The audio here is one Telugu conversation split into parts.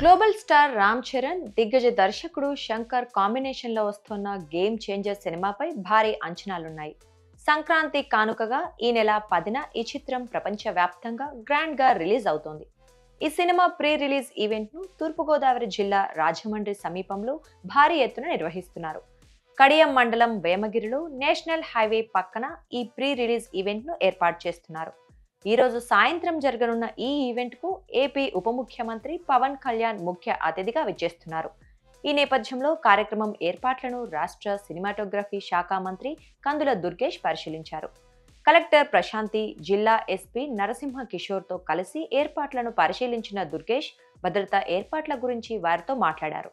గ్లోబల్ స్టార్ రామ్ చరణ్, దిగ్గజ దర్శకుడు శంకర్ కాంబినేషన్లో వస్తున్న గేమ్ చేంజర్ సినిమాపై భారీ అంచనాలున్నాయి. సంక్రాంతి కానుకగా ఈ నెల 10న ఈ చిత్రం ప్రపంచవ్యాప్తంగా గ్రాండ్గా రిలీజ్ అవుతోంది. ఈ సినిమా ప్రీ రిలీజ్ ఈవెంట్ను తూర్పుగోదావరి జిల్లా రాజమండ్రి సమీపంలో భారీ ఎత్తున నిర్వహిస్తున్నారు. కడియం మండలం వేమగిరిలో నేషనల్ హైవే పక్కన ఈ ప్రీ రిలీజ్ ఈవెంట్ను ఏర్పాటు చేస్తున్నారు. ఈ రోజు సాయంత్రం జరగనున్న ఈ ఈవెంట్కు ఏపీ ఉప ముఖ్యమంత్రి పవన్ కళ్యాణ్ ముఖ్య అతిథిగా విచ్చేస్తున్నారు. ఈ నేపథ్యంలో కార్యక్రమం ఏర్పాట్లను రాష్ట్ర సినిమాటోగ్రఫీ శాఖ మంత్రి కందుల దుర్గేష్ పరిశీలించారు. కలెక్టర్ ప్రశాంతి, జిల్లా ఎస్పీ నరసింహ కిషోర్తో కలిసి ఏర్పాట్లను పరిశీలించిన దుర్గేష్ భద్రతా ఏర్పాట్ల గురించి వారితో మాట్లాడారు.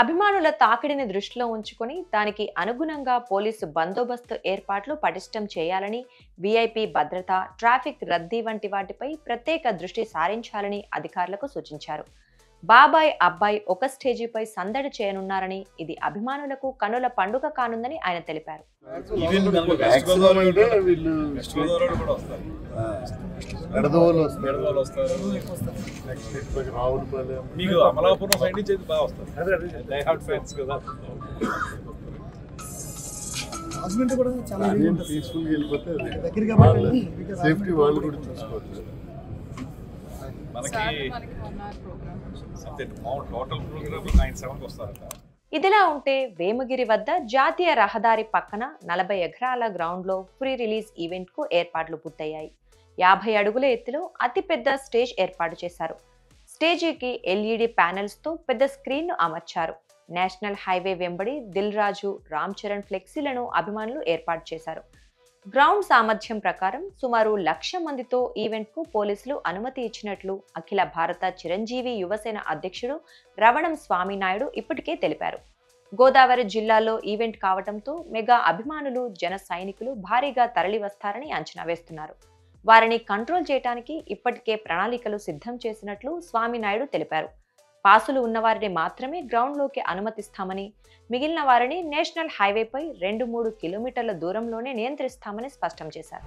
అభిమానుల తాకిడిని దృష్టిలో ఉంచుకొని దానికి అనుగుణంగా పోలీసు బందోబస్తు ఏర్పాట్లు పటిష్టం చేయాలని, వీఐపీ భద్రత, ట్రాఫిక్ రద్దీ వంటి వాటిపై ప్రత్యేక దృష్టి సారించాలని అధికారులకు సూచించారు. బాబాయ్ అబ్బాయి ఒక స్టేజీపై సందడి చేయనున్నారని, ఇది అభిమానులకు కనుల పండుగ కానుందని ఆయన తెలిపారు. ఇదిలా ఉంటే వేమగిరి వద్ద జాతీయ రహదారి పక్కన 40 ఎకరాల గ్రౌండ్లో ప్రీ రిలీజ్ ఈవెంట్కు ఏర్పాట్లు పూర్తయ్యాయి. 50 అడుగుల ఎత్తులో అతిపెద్ద స్టేజ్ ఏర్పాటు చేశారు. స్టేజీకి ఎల్ఈడి ప్యానెల్స్తో పెద్ద స్క్రీన్ను అమర్చారు. నేషనల్ హైవే వెంబడి దిల్ రాజు, రామ్ చరణ్ ఫ్లెక్సీలను అభిమానులు ఏర్పాటు చేశారు. గ్రౌండ్ సామర్థ్యం ప్రకారం సుమారు 1,00,000 మందితో ఈవెంట్కు పోలీసులు అనుమతి ఇచ్చినట్లు అఖిల భారత చిరంజీవి యువసేన అధ్యక్షుడు రవణం స్వామినాయుడు ఇప్పటికే తెలిపారు. గోదావరి జిల్లాలో ఈవెంట్ కావడంతో మెగా అభిమానులు, జన సైనికులు భారీగా తరలివస్తారని అంచనా వేస్తున్నారు. వారిని కంట్రోల్ చేయడానికి ఇప్పటికే ప్రణాళికలు సిద్ధం చేసినట్లు స్వామినాయుడు తెలిపారు. పాసులు ఉన్నవారిని మాత్రమే గ్రౌండ్లోకి అనుమతిస్తామని, మిగిలిన వారిని నేషనల్ హైవేపై 2-3 కిలోమీటర్ల దూరంలోనే నియంత్రిస్తామని స్పష్టం చేశారు.